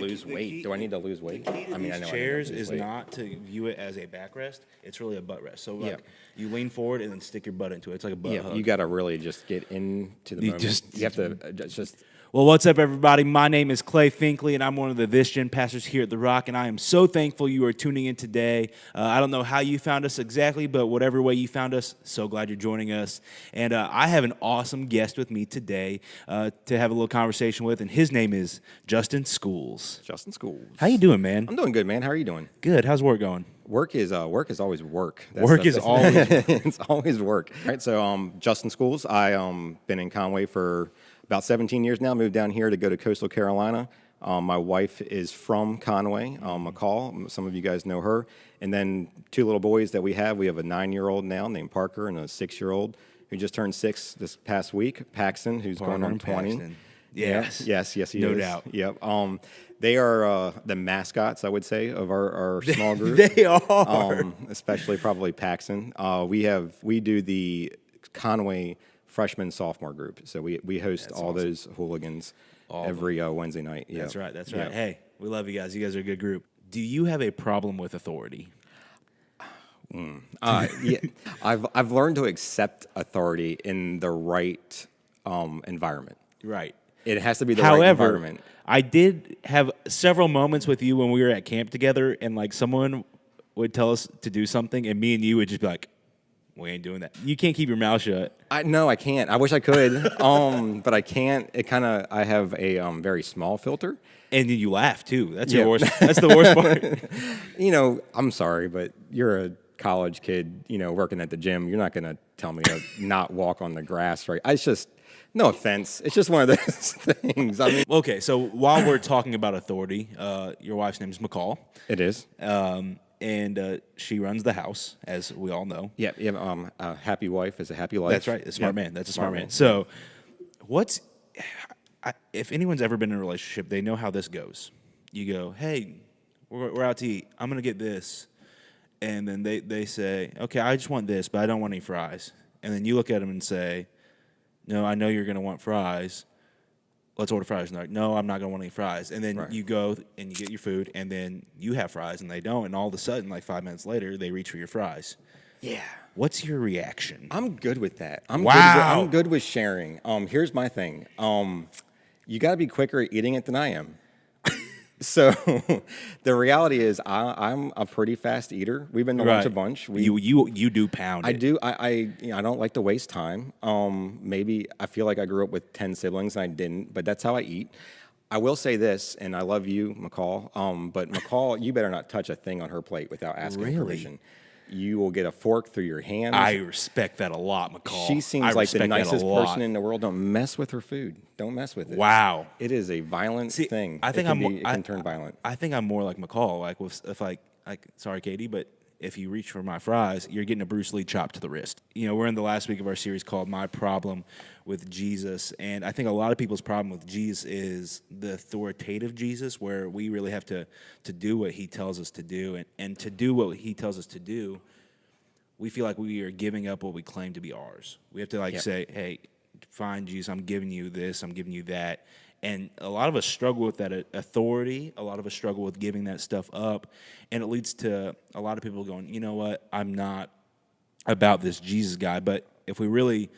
Lose weight. Do I need to lose weight? I mean, I know chairs I need to lose is weight. not to view it as a backrest. It's really a butt rest. So like Yeah. you lean forward and then stick your butt into it. It's like a butt Yeah, hug. you got to really just get into the You moment. just- You have to just. Well, what's up, everybody? My name is Clay Finklea, and I'm one of the This Gen pastors here at The Rock, and I am so thankful you are tuning in today. I don't know how you found us exactly, but whatever way you found us, so glad you're joining us. And I have an awesome guest with me today to have a little conversation with, and his name is Justin Schools. Justin Schools. How you doing, man? I'm doing good, man. How are you doing? Good. How's work going? Work is always work. Work is always it's always work. All right, so Justin Schools. I been in Conway for about 17 years now. Moved down here to go to Coastal Carolina. My wife is from Conway, McCall. Some of you guys know her. And then two little boys that we have. We have a 9-year-old now named Parker and a 6-year-old who just turned 6 this past week. Paxton, who's going on 20. Paxton. Yes. Yes, he No is. doubt. Yep. They are the mascots, I would say, of our small group. They are. Especially probably Paxton. We do the Conway freshman sophomore group, so we host That's all awesome. those hooligans All every Wednesday night. Yeah. That's right. That's Yeah. right. Hey, we love you guys. You guys are a good group. Do you have a problem with authority? Yeah, I've learned to accept authority in the right environment. Right. It has to be the right However, environment. I did have several moments with you when we were at camp together, and like someone would tell us to do something, and me and you would just be like, "We ain't doing that." You can't keep your mouth shut. No, I can't. I wish I could, but I can't. I have a very small filter. And then you laugh too. That's Yeah. your worst. That's the worst part. I'm sorry, but you're a college kid, working at the gym. You're not going to tell me to not walk on the grass, right? It's just, no offense. It's just one of those things. I mean, Okay, so while we're talking about authority, your wife's name is McCall, it is. and she runs the house, as we all know. Yeah. A happy wife is a happy life. That's right. A smart Yep. man. That's a smart man. So, if anyone's ever been in a relationship, they know how this goes. You go, hey, we're out to eat. I'm going to get this. And then they say, okay, I just want this, but I don't want any fries. And then you look at them and say, no, I know you're going to want fries. Let's order fries. And they're like, no, I'm not going to want any fries. And then Right. you go and you get your food, and then you have fries, and they don't. And all of a sudden, like 5 minutes later, they reach for your fries. Yeah. What's your reaction? I'm good with that. I'm Wow. good with sharing. Here's my thing. You got to be quicker at eating it than I am. So the reality is, I'm a pretty fast eater. We've been to lunch a bunch. You do pound. I it. do. I don't like to waste time. Maybe I feel like I grew up with 10 siblings and I didn't, but that's how I eat. I will say this, and I love you, McCall. But McCall, you better not touch a thing on her plate without asking Really? permission. You will get a fork through your hands. I respect that a lot, McCall. She I seems like the respect that a nicest lot. person in the world. Don't mess with her food. Don't mess with it. Wow. It is a violent thing. I think it can turn violent. I think I'm more like McCall. Like if like sorry, Katie, but if you reach for my fries, you're getting a Bruce Lee chop to the wrist. We're in the last week of our series called My Problem with Jesus, and I think a lot of people's problem with Jesus is the authoritative Jesus, where we really have to do what he tells us to do, and to do what he tells us to do, we feel like we are giving up what we claim to be ours. We have to say, hey, fine, Jesus, I'm giving you this, I'm giving you that. And a lot of us struggle with that authority. A lot of us struggle with giving that stuff up. And it leads to a lot of people going, you know what, I'm not about this Jesus guy. But if we really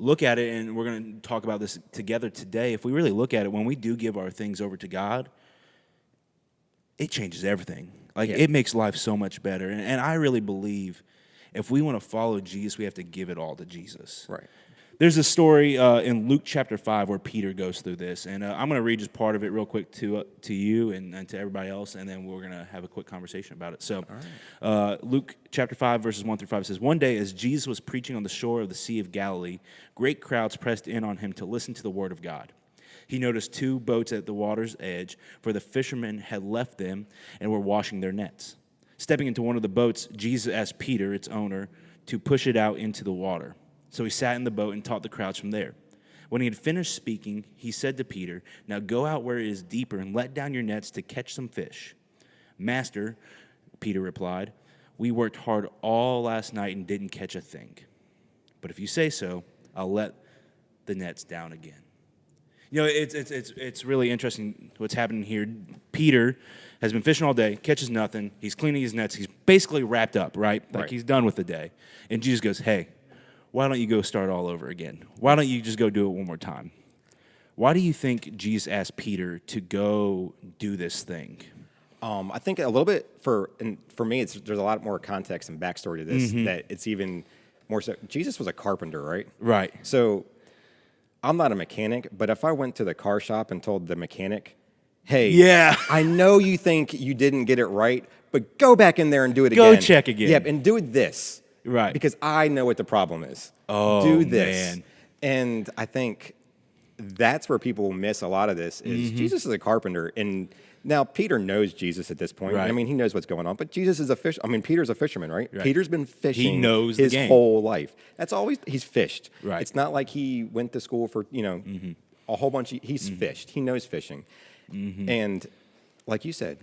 look at it, and we're going to talk about this together today, if we really look at it, when we do give our things over to God, it changes everything. It makes life so much better. And I really believe if we want to follow Jesus, we have to give it all to Jesus. Right. There's a story in Luke chapter 5 where Peter goes through this, and I'm going to read just part of it real quick to you and to everybody else, and then we're going to have a quick conversation about it. So Luke chapter 5, verses 1 through 5 says, "One day as Jesus was preaching on the shore of the Sea of Galilee, great crowds pressed in on him to listen to the word of God. He noticed 2 boats at the water's edge, for the fishermen had left them and were washing their nets. Stepping into one of the boats, Jesus asked Peter, its owner, to push it out into the water. So he sat in the boat and taught the crowds from there. When he had finished speaking, he said to Peter, 'Now go out where it is deeper and let down your nets to catch some fish.' 'Master,' Peter replied, 'we worked hard all last night and didn't catch a thing. But if you say so, I'll let the nets down again.'" It's really interesting what's happening here. Peter has been fishing all day, catches nothing. He's cleaning his nets. He's basically wrapped up, right? Like he's done with the day. And Jesus goes, "Hey, why don't you go start all over again? Why don't you just go do it one more time?" Why do you think Jesus asked Peter to go do this thing? I think a little bit for me, there's a lot more context and backstory to this that it's even more so. Jesus was a carpenter, right? Right. So I'm not a mechanic, but if I went to the car shop and told the mechanic, "Hey, Yeah. I know you think you didn't get it right, but go back in there and do it Go again. check again. Yep, and do it this. Right. Because I know what the problem is. Oh, do this." man. And I think that's where people miss a lot of this is Jesus is a carpenter. And now Peter knows Jesus at this point. Right. I mean, he knows what's going on, but Jesus is a fish. I mean, Peter's a fisherman, right? Right. Peter's been fishing knows the his game. whole life. That's always, he's fished. Right. It's not like he went to school for, a whole bunch he's fished. He knows fishing. And like you said,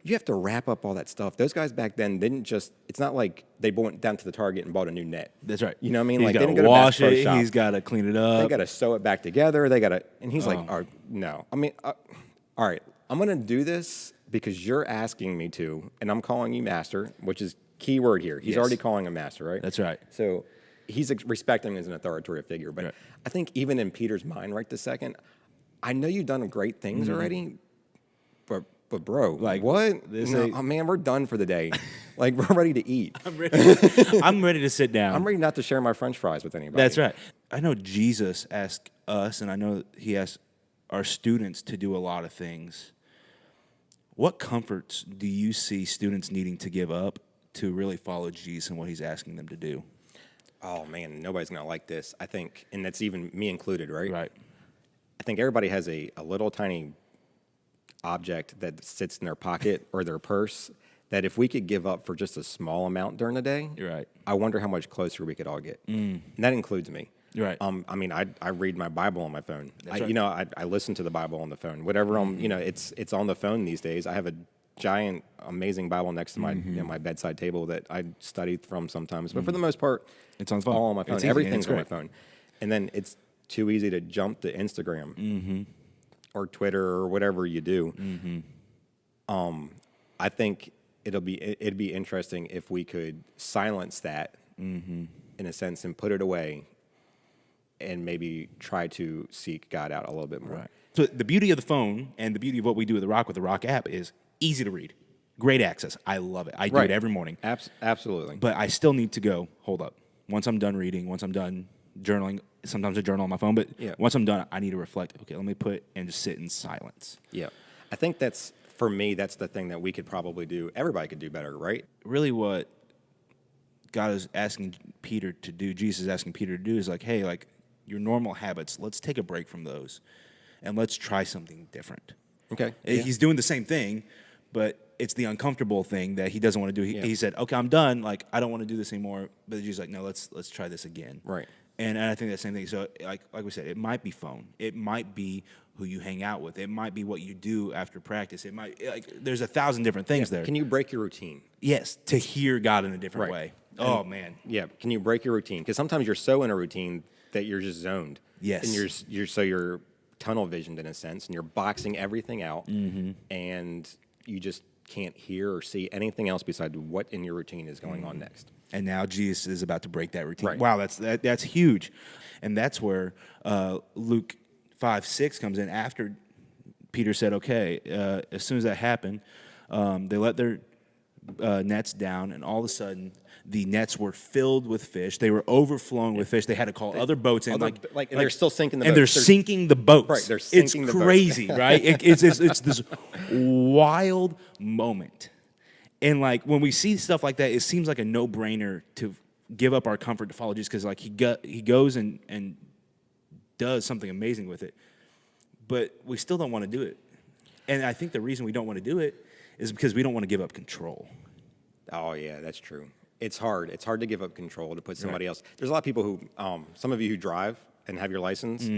you have to wrap up all that stuff. Those guys back then didn't just, it's not like they went down to the Target and bought a new net. That's right. You know what I mean? He's Like, they got didn't to go to Bass wash Pro it. Shop. He's got to clean it up. They got to sew it back together. They got to, and he's like, no. I mean, all right, I'm going to do this because you're asking me to, and I'm calling you master, which is key word here. He's Yes. already calling him master, right? That's right. So he's respecting him as an authoritative figure. But Right. I think even in Peter's mind right this second, I know you've done great things already, but bro, Like, what? this No, ain't- oh, man, we're done for the day. Like, we're ready to eat. I'm ready to sit down. I'm ready not to share my French fries with anybody. That's right. I know Jesus asked us, and I know he asked our students to do a lot of things. What comforts do you see students needing to give up to really follow Jesus and what he's asking them to do? Oh man, nobody's gonna like this. I think, and that's even me included, right? Right. I think everybody has a little tiny object that sits in their pocket or their purse that if we could give up for just a small amount during the day, You're right. I wonder how much closer we could all get. And that includes me. You're right. I mean, I read my Bible on my phone. right. I listen to the Bible on the phone. Whatever it's on the phone these days. I have a giant, amazing Bible next to my my bedside table that I study from sometimes. But for the most part, It's on the phone. all on my phone. It's easy, and Everything's it's on my great. phone. And then it's too easy to jump to Instagram or Twitter or whatever you do. I think it'd be interesting if we could silence that in a sense and put it away and maybe try to seek God out a little bit more. Right. So the beauty of the phone and the beauty of what we do with the Rock app is easy to read. Great access. I love it. I do it every morning. Absolutely. But I still need to go, hold up. Once I'm done reading, once I'm done journaling, sometimes I journal on my phone, but once I'm done, I need to reflect. Okay, let me put and just sit in silence. Yeah. I think that's, for me, that's the thing that we could probably do. Everybody could do better, right? Really what God is asking Peter to do, Jesus is asking Peter to do is like, hey, like your normal habits, let's take a break from those and let's try something different. Okay. He's doing the same thing, but it's the uncomfortable thing that he doesn't want to do. He said, okay, I'm done. Like, I don't want to do this anymore. But Jesus like, no, let's try this again. Right. And I think that same thing. So like we said, it might be phone. It might be who you hang out with. It might be what you do after practice. It might, there's 1,000 different things there. Can you break your routine? Yes, to hear God in a different way. Oh, man. Yeah. Can you break your routine? Because sometimes you're so in a routine that you're just zoned. Yes. And you're tunnel visioned in a sense, and you're boxing everything out, and you just can't hear or see anything else besides what in your routine is going on next. And now Jesus is about to break that routine. Right. Wow, that's huge. And that's where Luke 5:6 comes in after Peter said, okay, as soon as that happened, they let their nets down, and all of a sudden, the nets were filled with fish. They were overflowing with fish. They had to call other boats in. And they're still sinking the and boats. they're sinking the boats. Right, they're sinking the it's boats. crazy, right? It's this wild moment. And like when we see stuff like that, it seems like a no-brainer to give up our comfort to follow Jesus because like he goes and does something amazing with it. But we still don't want to do it. And I think the reason we don't want to do it is because we don't want to give up control. Oh yeah, that's true. It's hard. It's hard to give up control to put somebody else. There's a lot of people who, some of you who drive and have your license,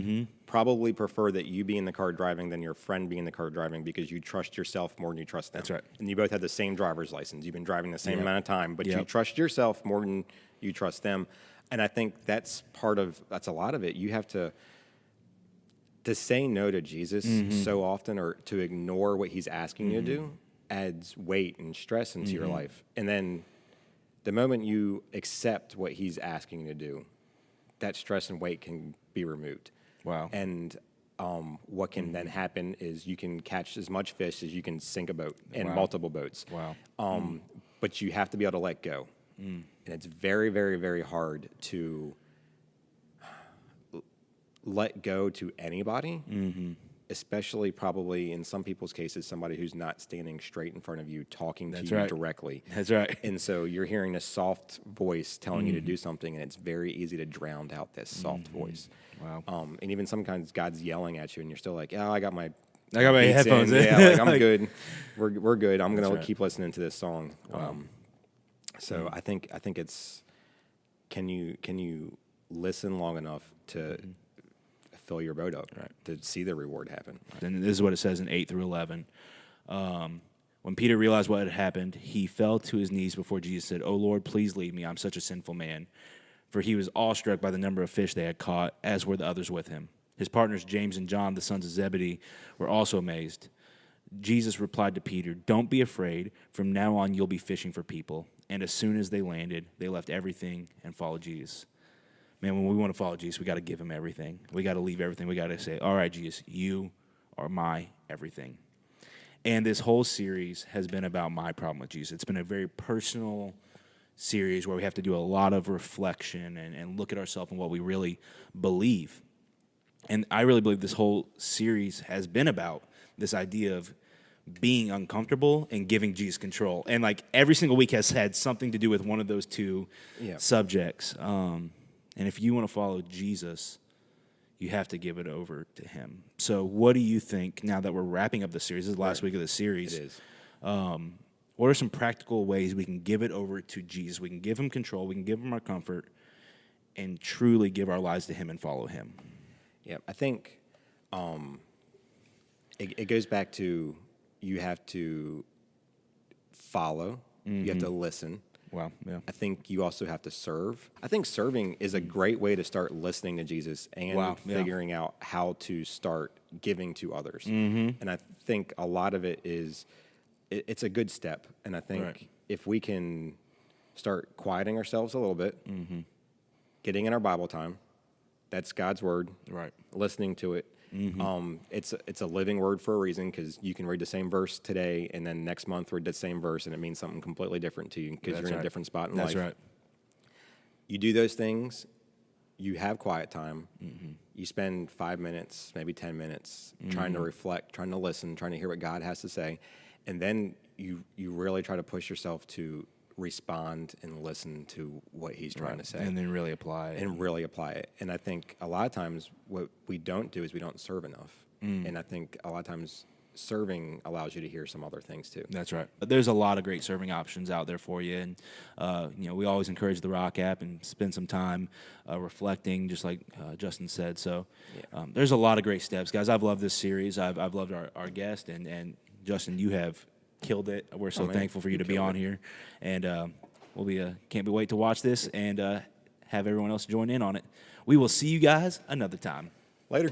probably prefer that you be in the car driving than your friend be in the car driving because you trust yourself more than you trust them. That's right. And you both have the same driver's license. You've been driving the same amount of time, but you Yep. trust yourself more than you trust them. And I think that's a lot of it. You have to, to say no to Jesus so often, or to ignore what he's asking you to do, adds weight and stress into your life. And then the moment you accept what he's asking you to do, that stress and weight can be removed. Wow. And what can then happen is you can catch as much fish as you can sink a boat, and multiple boats. Wow. But you have to be able to let go. And it's very, very, very hard to let go to anybody, especially probably in some people's cases, somebody who's not standing straight in front of you talking to you directly. That's right. And so you're hearing a soft voice telling you to do something, and it's very easy to drown out this soft voice. Wow. And even sometimes God's yelling at you, and you're still like, "Oh, I got my headphones in. Yeah, like I'm good. We're good. I'm gonna keep listening to this song." Wow. So I think it's, can you listen long enough to fill your boat up, to see the reward happen? And this is what it says in 8 through 11. When Peter realized what had happened, he fell to his knees before Jesus and said, "Oh Lord, please leave me. I'm such a sinful man." For he was awestruck by the number of fish they had caught, as were the others with him. His partners James and John, the sons of Zebedee, were also amazed. Jesus replied to Peter, "Don't be afraid. From now on, you'll be fishing for people." And as soon as they landed, they left everything and followed Jesus. Man, when we want to follow Jesus, we got to give him everything. We got to leave everything. We got to say, "All right, Jesus, you are my everything." And this whole series has been about my problem with Jesus. It's been a very personal series where we have to do a lot of reflection and look at ourselves and what we really believe. And I really believe this whole series has been about this idea of being uncomfortable and giving Jesus control. And like every single week has had something to do with one of those two subjects. And if you want to follow Jesus, you have to give it over to him. So what do you think, now that we're wrapping up the series, this is the last week of the series, It is. what are some practical ways we can give it over to Jesus? We can give him control, we can give him our comfort, and truly give our lives to him and follow him. Yeah, I think it goes back to, you have to follow, you have to listen. Wow, yeah. I think you also have to serve. I think serving is a great way to start listening to Jesus and figuring out how to start giving to others. And I think a lot of it is, it's a good step. And I think if we can start quieting ourselves a little bit, getting in our Bible time, that's God's word, listening to it. It's a living word for a reason, because you can read the same verse today and then next month read the same verse and it means something completely different to you, because you're in a different spot in life. That's right. You do those things, you have quiet time, you spend 5 minutes, maybe 10 minutes trying to reflect, trying to listen, trying to hear what God has to say, and then you really try to push yourself to respond and listen to what he's trying to say. And then really apply it. And I think a lot of times what we don't do is we don't serve enough. And I think a lot of times serving allows you to hear some other things too. That's right. There's a lot of great serving options out there for you. And, we always encourage the Rock app and spend some time reflecting, just like Justin said. So there's a lot of great steps. Guys, I've loved this series. I've loved our guest. And Justin, you have killed it. We're so thankful for you to be on here. And we'll be can't be wait to watch this and have everyone else join in on it. We will see you guys another time. Later.